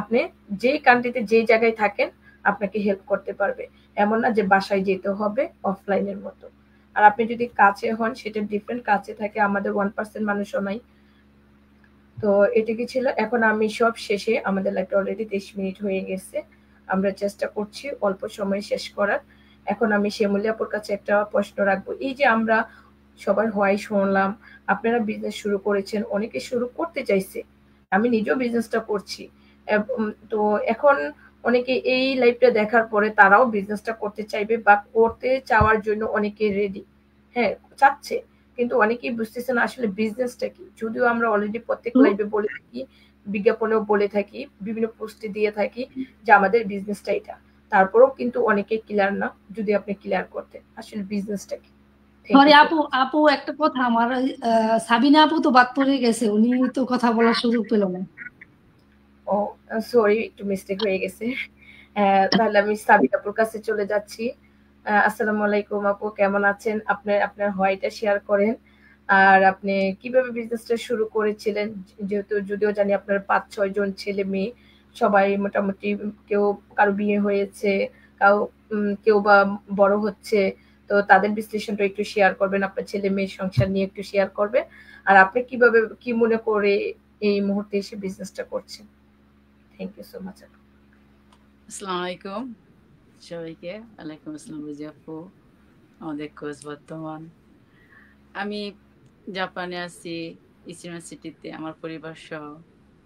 আপনি যেই কান্ট্রিতে যেই জায়গায় থাকেন আপনাকে হেল্প করতে পারবে। এমন না যে বাসায় যেতে হবে অফলাইনের মতো। আর আপনি যদি কাছে হন সেটা ডিফারেন্ট, কাছে থাকে আমাদের 1% মানুষও নাই। তো এটুকুই ছিল। এখন আমি সব শেষে, আমাদের লাইভটা অলরেডি 23 মিনিট হয়ে গেছে। আমরা চেষ্টা করছি অল্প সময়ে শেষ করার। এখন আমি শিমুলি আপুর কাছে একটা প্রশ্ন রাখবো। এই যে আমরা সবার হোয়াই শুনলাম, আপনারা বিজনেস শুরু করেছেন, অনেকে শুরু করতে চাইছে। আমি নিজেও বিজনেসটা করছি। তো এখন অনেকে এই লাইভটা দেখার পরে তারাও বিজনেসটা করতে চাইবে বা করতে চাওয়ার জন্য অনেকে রেডি। হ্যাঁ, চাচ্ছে। কিন্তু অনেকেই বুঝতেছে না আসলে বিজনেসটা কি। যদিও আমরা অলরেডি প্রত্যেক লাইভে বলে থাকি, বিজ্ঞাপনেও বলে থাকি, বিভিন্ন পোস্টে দিয়ে থাকি যে আমাদের বিজনেসটা এটা। তারপরেও কিন্তু অনেকে ক্লিয়ার না। যদি আপনি ক্লিয়ার করতেন আসলে বিজনেসটা কি। সরি আপু, একটা কথা, আমার সাবিনা আপু তো বাদ পড়ে গেছে, উনি তো কথা বলার সুযোগ পেল না। ও সরি, একটু মিস্টেক হয়ে গেছে। তাহলে আমি সাবিনা আপুর কাছে চলে যাচ্ছি। আসসালামু আলাইকুম আপু, কেমন আছেন? আপনার হোয়াইটা শেয়ার করেন। আর আপনি কিভাবে বিজনেসটা শুরু করেছিলেন? যেহেতু যদিও জানি আপনার 5-6 জন ছেলে মেয়ে, সবাই মোটামুটি কেউ কারো বিয়ে হয়েছে, কেউ বা বড় হচ্ছে। তো তাদের বিশ্লেষণটা একটু শেয়ার করবেন, আপনার ছেলে মেয়ের সংসার নিয়ে একটু শেয়ার করবেন। আর আপনি কিভাবে কি মনে করে এই মুহূর্তে এসে বিজনেসটা করছেন। Thank you so much. আসসালামু আলাইকুম সবাইকে। ওয়ালাইকুম আসসালাম রুজি আপু, আমাদের কোচ বর্তমান। আমি জাপানে আছি, ইচিমা সিটিতে, আমার পরিবার সহ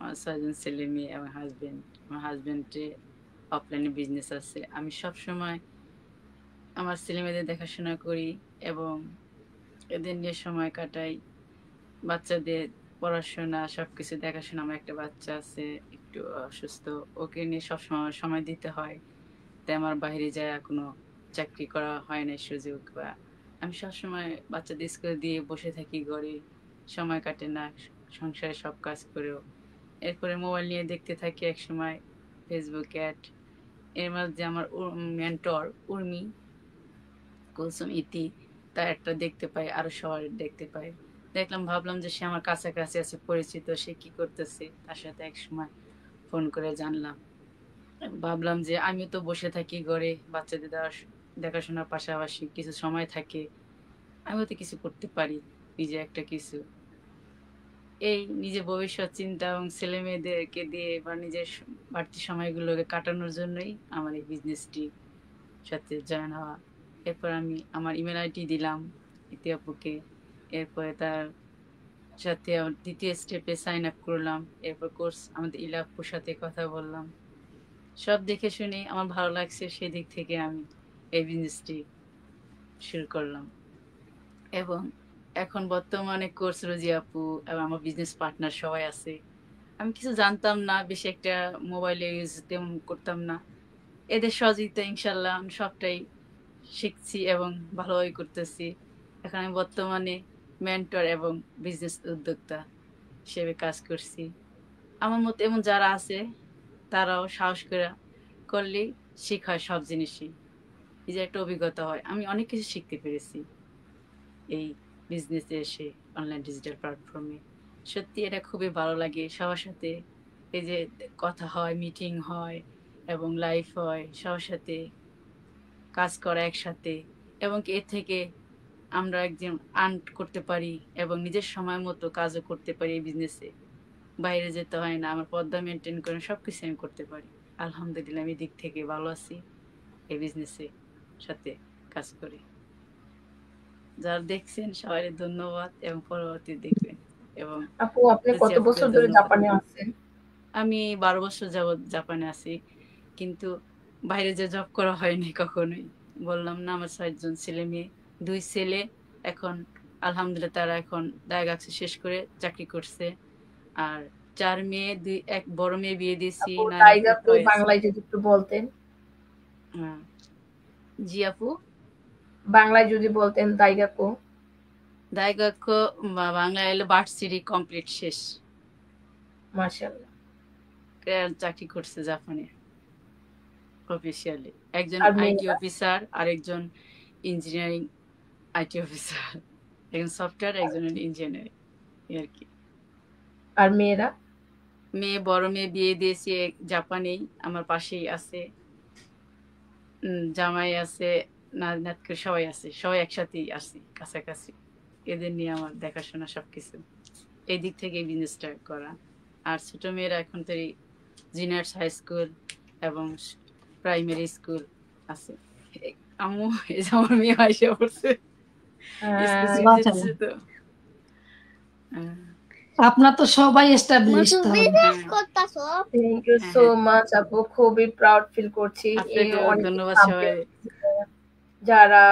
আমার 6 জন ছেলে মেয়ে এবং হাজবেন্ড। আমার হাজবেন্ডের অফলাইনে বিজনেস আছে। আমি সবসময় আমার ছেলে মেয়েদের দেখাশোনা করি এবং এদের নিয়ে সময় কাটাই। বাচ্চাদের পড়াশোনা সবকিছু দেখাশোনা। আমার একটা বাচ্চা আছে একটু অসুস্থ, ওকে নিয়ে সবসময় সময় দিতে হয়। তাই আমার বাইরে যায় কোনো চাকরি করা হয় না সুযোগ, বা আমি সবসময় বাচ্চাদের স্কুলে দিয়ে বসে থাকি ঘরে, সময় কাটে না সংসারে সব কাজ করেও। এরপরে মোবাইল নিয়ে দেখতে থাকি এক সময় ফেসবুক অ্যাড। এর মধ্যে আমার মেন্টর উর্মি কুলসুম ইতি তার একটা দেখতে পাই, আরো সবার দেখতে পাই। দেখলাম, ভাবলাম যে সে আমার কাছাকাছি আছে, পরিচিত, সে কি করতেছে, তার সাথে এক সময় ফোন করে জানলাম। ভাবলাম যে আমিও তো বসে থাকি ঘরে, বাচ্চাদের দেখাশোনার পাশাপাশি কিছু সময় থাকে, আমিও তো কিছু করতে পারি, নিজে একটা কিছু। এই নিজে ভবিষ্যৎ চিন্তা এবং ছেলে মেয়েদেরকে দিয়ে বা নিজের বাড়তি সময়গুলোকে কাটানোর জন্যই আমার এই বিজনেসটি সাথে জয়েন হওয়া। এরপর আমি আমার ইমেল আইডি দিলাম ইতিহাপুকে। এরপরে তার সাথে দ্বিতীয় স্টেপে সাইন আপ করলাম। এরপর কোর্স আমাদের ইলাপুর সাথে কথা বললাম। সব দেখে শুনে আমার ভালো লাগছে, সেদিক থেকে আমি এই বিজনেসটি শুরু করলাম। এবং এখন বর্তমানে কোর্স রোজি আপু এবং আমার বিজনেস পার্টনার সবাই আছে। আমি কিছু জানতাম না, বেশি একটা মোবাইলে ইউজ তেমন করতাম না। এদের সহযোগিতা ইনশাল্লাহ আমি সবটাই শিখছি এবং ভালোভাবে করতেছি। এখন আমি বর্তমানে মেন্টর এবং বিজনেস উদ্যোক্তা হিসেবে কাজ করছি। আমার মতো এমন যারা আছে তারাও সাহস করে করলেই শেখা হয় সব জিনিসই, এই যে একটা অভিজ্ঞতা হয়। আমি অনেক কিছু শিখতে পেরেছি এই বিজনেসে এসে, অনলাইন ডিজিটাল প্ল্যাটফর্মে। সত্যি এটা খুবই ভালো লাগে। সবার সাথে এই যে কথা হয়, মিটিং হয় এবং লাইভ হয়, সবার সাথে কাজ করা একসাথে, এবং এর থেকে আমরা একজন আর্ন করতে পারি এবং নিজের সময় মতো কাজও করতে পারি। এই বিজনেসে বাইরে যেতে হয় না, আমার পর্দা মেনটেন করে সবকিছু আমি করতে পারি। আলহামদুলিল্লাহ আমি দিক থেকে ভালো আছি এই বিজনেসে সাথে কাজ করি। যারা দেখছেন সবাই ধন্যবাদ এবং পরবর্তী দেখবেন। এবং আপু আপনি কত বছর ধরে জাপানে আছেন? আমি 12 বছর যাবত জাপানে আছি, কিন্তু বাইরে যে জব করা হয়নি কখনোই। বললাম না, আমার 6 জন ছেলে মেয়ে, 2 ছেলে এখন আলহামদুলিল্লাহ তারা এখন দায়গাক্সে শেষ করে চাকরি করছে, আর 4 মেয়ে, 1 বড় মেয়ে বিয়ে দিয়েছি। দায়গাক্কু বাংলায় যদি একটু বলতেন। জি আপু, বাংলায় যদি বলতেন দায়গাক্কু। দায়গাক্কু বাংলায় এলো ভার্সিটি কমপ্লিট শেষ। মাশাআল্লাহ। চাকরি করছে জাপানে অফিসিয়ালি। একজন আইটি অফিসার, আরেকজন ইঞ্জিনিয়ারিং আইটি অফিসার, একজন সফটওয়্যার, একজন ইঞ্জিনিয়ার আর কি। আর মেয়েরা? মেয়ে বড় মেয়ে বিয়ে দিয়েছি জাপানেই, আমার পাশেই আছে। জামাই আছে, নাত করে সবাই আছে, সবাই একসাথেই আছি কাছাকাছি। এদের নিয়ে আমার দেখাশোনা সবকিছু, এই দিক থেকে বিজনেসটা করা। আর ছোট মেয়েরা এখন তো জুনিয়র হাই স্কুল এবং প্রাইমারি স্কুল আছে। আম্মু এই যে আমার মেয়ে এসে পড়ছে, তো আপনার তো সবাই establish. Thank you so much আপু, খুবই প্রাউড ফিল করছি। ধন্যবাদ সবাই যারা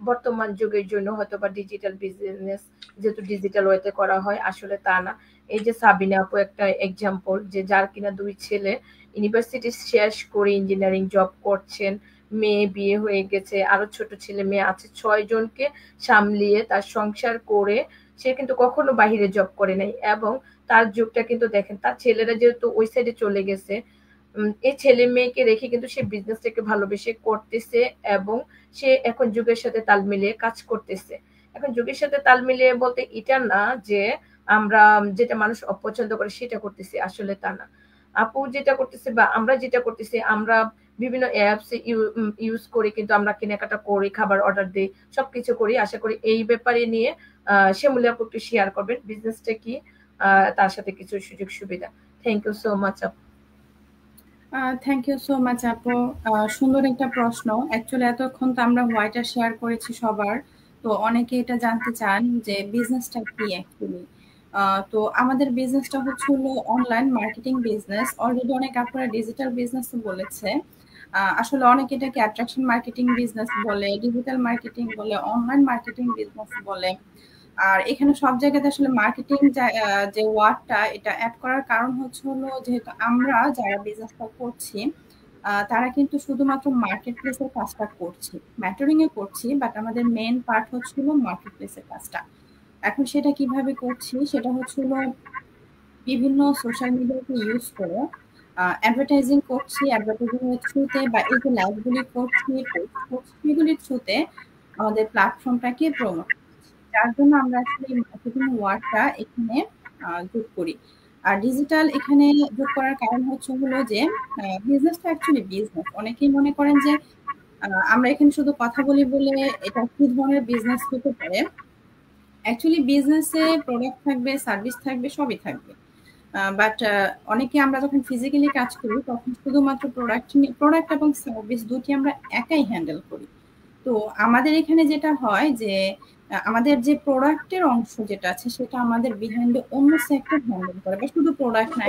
বর্তমান যুগের জন্য হয়তো বা ডিজিটাল বিজনেস যেহেতু ডিজিটাল ওয়েতে করা হয়, আসলে তা না। এই যে সাবিনা আপু একটা এক্সাম্পল, যে যার কিনা 2 ছেলে ইউনিভার্সিটি শেষ করে ইঞ্জিনিয়ারিং জব করছেন, মেয়ে বিয়ে হয়ে গেছে, আরো ছোট ছেলে মেয়ে আছে, 6 জনকে সামলিয়ে তার সংসার করে সে কিন্তু কখনো বাহিরে জব করে নাই। এবং তার যুগটা কিন্তু দেখেন, তার ছেলেরা যেহেতু ওই সাইডে চলে গেছে, এই ছেলে মেয়েকে রেখে কিন্তু সে বিজনেসটাকে ভালোবেসে করতেছে এবং সে এখন যুগের সাথে তাল মিলিয়ে কাজ করতেছে। এখন যুগের সাথে তাল মিলিয়ে বলতে এটা না যে আমরা যেটা মানুষ অপছন্দ করে সেটা করতেছি, আসলে তা না। আপু যেটা করতেছে বা আমরা যেটা করতেছি, আমরা বিভিন্ন অ্যাপস ইউজ করি, কিন্তু আমরা কেনাকাটা করি, খাবার অর্ডার দিই, সবকিছু করি। আশা করি এই ব্যাপারে নিয়ে শ্যামলী আপু একটু শেয়ার করবেন বিজনেসটা কি, তার সাথে কিছু সুযোগ সুবিধা। থ্যাংক ইউ সো মাচ আপু। থ্যাংক ইউ সো মাচ আপু, সুন্দর একটা প্রশ্ন। অ্যাকচুয়ালি এতক্ষণ তো আমরা হোয়াইটটা শেয়ার করেছি সবার, তো অনেকে এটা জানতে চান যে বিজনেসটা কি অ্যাকচুয়ালি। তো আমাদের বিজনেসটা হচ্ছে হলো অনলাইন মার্কেটিং বিজনেস। অলরেডি অনেক আপনারা ডিজিটাল বিজনেস বলেছে। আসলে অনেকে এটাকে অ্যাট্রাকশন মার্কেটিং বিজনেস বলে, ডিজিটাল মার্কেটিং বলে, অনলাইন মার্কেটিং বিজনেস বলে। আর এখানে সব জায়গাতে আসলে মার্কেটিং যে ওয়ার্ডটা এটা অ্যাড করার কারণ হচ্ছে হলো যেহেতু আমরা যারা বিজনেসটা করছি তারা কিন্তু শুধুমাত্র মার্কেট প্লেসের কাজটা করছি, ম্যাটারিং এ করছি, বাট আমাদের মেন পার্ট হচ্ছে হলো মার্কেট প্লেসের কাজটা। এখন সেটা কিভাবে করছি সেটা হচ্ছে হলো বিভিন্ন সোশ্যাল মিডিয়াকে ইউজ করে অ্যাডভার্টাইজিং করছি, অ্যাডভার্টাইজিং এর থ্রুতে বা এই যে লাইভগুলি করছি, পোস্ট করছি, এগুলির থ্রুতে আমাদের প্ল্যাটফর্মটাকে প্রমোট করছি। যার জন্য আমরা আসলে মার্কেটিং ওয়ার্ডটা এখানে যোগ করি। আর ডিজিটাল এখানে যোগ করার কারণ হচ্ছে হলো যে বিজনেসটা অ্যাকচুয়ালি বিজনেস। অনেকেই মনে করেন যে আমরা এখানে শুধু কথা বলি বলে এটা কি ধরনের বিজনেস হতে পারে। অ্যাকচুয়ালি বিজনেসে প্রোডাক্ট থাকবে, সার্ভিস থাকবে, সবই থাকবে। বাট অনেকে আমরা যখন ফিজিক্যালি কাজ করি তখন শুধুমাত্র প্রোডাক্ট এবং সার্ভিস দুটি আমরা একাই হ্যান্ডেল করি। তো আমাদের এখানে যেটা হয় যে আমাদের যে প্রোডাক্টের অংশ যেটা আছে সেটা আমাদের বিহাইন্ড অন্য সেক্টর হ্যান্ডেল করে, বা শুধু প্রোডাক্ট না,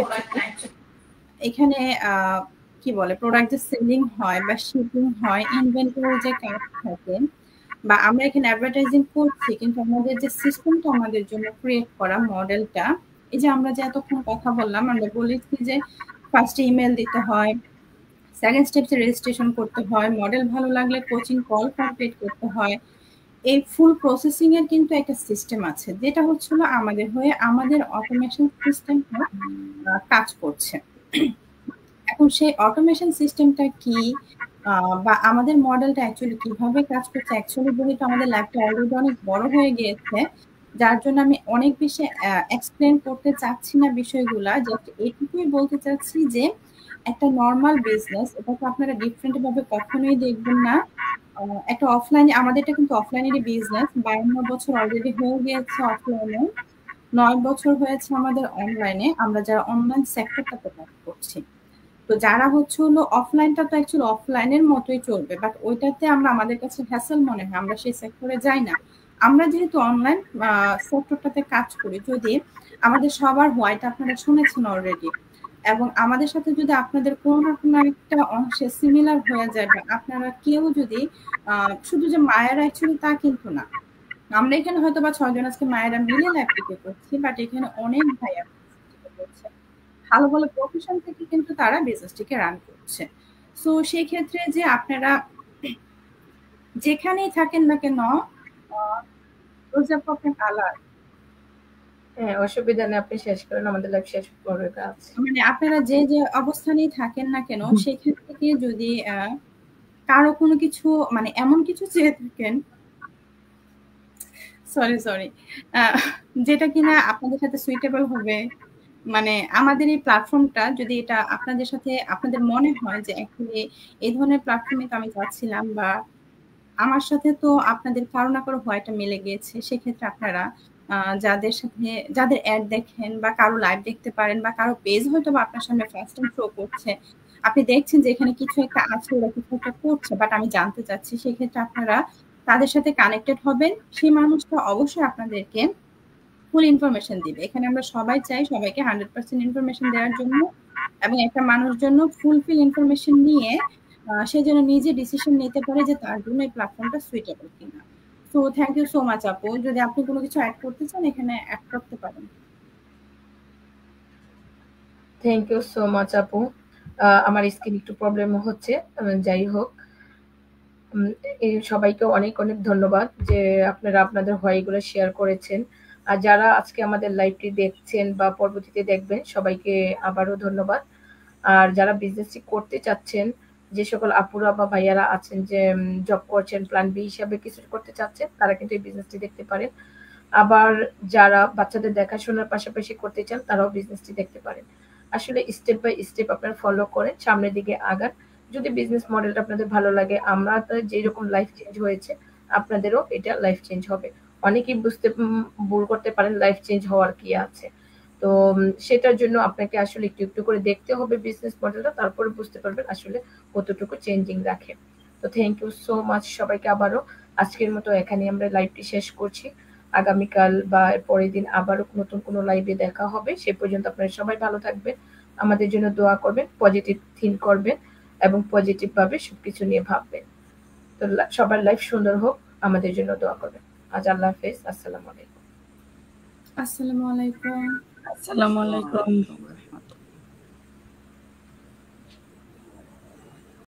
এখানে কি বলে প্রোডাক্ট যে সেলিং হয় বা শিপিং হয়, ইনভেন্টরি যে কাজ থাকে, বা আমরা এখানে অ্যাডভার্টাইজিং করছি কিন্তু আমাদের যে সিস্টেমটা আমাদের জন্য ক্রিয়েট করা মডেলটা, এই যে আমরা যে এতক্ষণ কথা বললাম, আমরা বলেছি যে ফার্স্টে ইমেল দিতে হয়, সেকেন্ড স্টেপসে রেজিস্ট্রেশন করতে হয়, মডেল ভালো লাগলে কোচিং কল কমপ্লিট করতে হয়। এই ফুল প্রসেসিং এর কিন্তু একটা সিস্টেম আছে যেটা হচ্ছিল আমাদের হয়ে আমাদের অটোমেশন সিস্টেমটা কাজ করছে। এখন সেই অটোমেশন সিস্টেমটা কি বা আমাদের মডেলটা অ্যাকচুয়ালি কিভাবে কাজ করছে, অ্যাকচুয়ালি যেহেতু আমাদের ল্যাবটা অলরেডি অনেক বড় হয়ে গিয়েছে, যার জন্য আমি অনেক বেশি এক্সপ্লেন করতে চাচ্ছি না বিষয়গুলা। জাস্ট এইটুকুই বলতে চাচ্ছি যে একটা নর্মাল বিজনেস, এটাকে আপনারা ডিফারেন্ট ভাবে কখনোই দেখবেন না। একটা অফলাইনে, আমাদেরটা কিন্তু অফলাইনেরই বিজনেস। 52 বছর অলরেডি হয়ে গিয়েছে অফলাইনে, 9 বছর হয়েছে আমাদের অনলাইনে, আমরা যারা অনলাইন সেক্টরটাতে কাজ করছি। তো যারা হচ্ছে হলো অফলাইনটা তো অ্যাকচুয়ালি অফলাইনের মতোই চলবে, বাট ওইটাতে আমরা আমাদের কাছে হ্যাসেল মনে হয়, আমরা সেই সেক্টরে যাই না। আমরা যেহেতু অনলাইন সেক্টরটাতে কাজ করি, যদি আমাদের সবার হোয়াইট আপনারা শুনেছেন অলরেডি, এবং আমাদের সাথে যদি আপনাদের কোনো না কোনো একটা অংশে সিমিলার হয়ে যায়, বা আপনারা কেউ যদি শুধু যে মায়েরা অ্যাকচুয়ালি তা কিন্তু না, আমরা এখানে হয়তো বা 6 জন আজকে মায়েরা মিলে ল্যাপটিকে করছি, বাট এখানে অনেক ভাইয়া করছে, ভালো ভালো প্রফেশন থেকে কিন্তু তারা বিজনেসটিকে রান করছে। সো সেই ক্ষেত্রে যে আপনারা যেখানেই থাকেন না কেন, কালার হ্যাঁ, অসুবিধা নেই, আপনি শেষ করেন, আমাদের লাইভ শেষ পর্বে আছে। মানে আপনারা যে যে অবস্থানেই থাকেন না কেন, সেখান থেকে যদি কারো কোনো কিছু মানে এমন কিছু চেয়ে থাকেন, সরি যেটা কিনা আপনাদের সাথে সুইটেবল হবে, মানে আমাদের এই প্ল্যাটফর্মটা যদি এটা আপনাদের সাথে আপনাদের মনে হয় যে অ্যাকচুয়ালি এই ধরনের প্ল্যাটফর্মে তো আমি যাচ্ছিলাম, বা আমার সাথে তো আপনাদের কারো না কারো ভয়টা মিলে গিয়েছে, সেক্ষেত্রে আপনারা যাদের সাথে যাদের অ্যাড দেখেন বা কারো লাইভ দেখতে পারেন, বা কারো পেজ হয়তো বা আপনার সামনে ফার্স্ট টাইম শো করছে, আপনি দেখছেন যে এখানে কিছু একটা আছে, ওরা কিছু একটা করছে, বাট আমি জানতে চাচ্ছি, সেক্ষেত্রে আপনারা তাদের সাথে কানেক্টেড হবেন। সেই মানুষটা অবশ্যই আপনাদেরকে ফুল ইনফরমেশন দিবে। এখানে আমরা সবাই চাই সবাইকে 100% ইনফরমেশন দেওয়ার জন্য, এবং একটা মানুষ জন্য ফুলফিল ইনফরমেশন নিয়ে সে যেন নিজে ডিসিশন নিতে পারে যে তার জন্য এই প্ল্যাটফর্মটা সুইটেবল কিনা। So thank you so much আপু, যদি আপনি কোনো কিছু অ্যাড করতে চান এখানে অ্যাড করতে পারেন। থ্যাংক ইউ সো মাচ আপু। আমার স্ক্রিন একটু প্রবলেম হচ্ছে, যাই হোক, এই সবাইকে অনেক অনেক ধন্যবাদ যে আপনারা আপনাদের ভয়গুলো শেয়ার করেছেন। আর যারা আজকে আমাদের লাইভটি দেখছেন বা পরবর্তীতে দেখবেন, সবাইকে আবারও ধন্যবাদ। আর যারা বিজনেসটি করতে চাচ্ছেন, যে সকল আপুরা বা ভাইয়ারা আছেন যে জব করছেন, প্ল্যান বি হিসাবে কিছু করতে চাচ্ছেন, তারা কিন্তু এই বিজনেসটি দেখতে পারেন। আবার যারা বাচ্চাদের দেখাশোনার পাশাপাশি করতে চান, তারাও বিজনেসটি দেখতে পারেন। আসলে স্টেপ বাই স্টেপ আপনারা ফলো করেন, সামনের দিকে আগান। যদি বিজনেস মডেলটা আপনাদের ভালো লাগে, আমরা তো যেরকম লাইফ চেঞ্জ হয়েছে, আপনাদেরও এটা লাইফ চেঞ্জ হবে। অনেকেই ভুল করতে পারেন লাইফ চেঞ্জ হওয়ার কি আছে। তো সেটার জন্য আপনাকে আসলে একটু একটু করে দেখতে হবে বিজনেস মডেলটা, তারপরে বুঝতে পারবেন আসলে কতটুকু চেঞ্জিং রাখে। তো থ্যাংক ইউ সো মাচ সবাইকে আবারও। আজকের মতো এখানে আমরা লাইভটি শেষ করছি। আগামীকাল বা এর পরের দিন আবারও নতুন কোনো লাইভে দেখা হবে। সে পর্যন্ত আপনারা সবাই ভালো থাকবেন, আমাদের জন্য দোয়া করবেন, পজিটিভ থিঙ্ক করবেন এবং পজিটিভ ভাবে সবকিছু নিয়ে ভাববেন। তো সবার লাইফ সুন্দর হোক, আমাদের জন্য দোয়া করবেন। আজ আল্লাহ হাফেজ, আসসালামু আলাইকুম। আসসালামু আলাইকুম। আসসালামু আলাইকুম।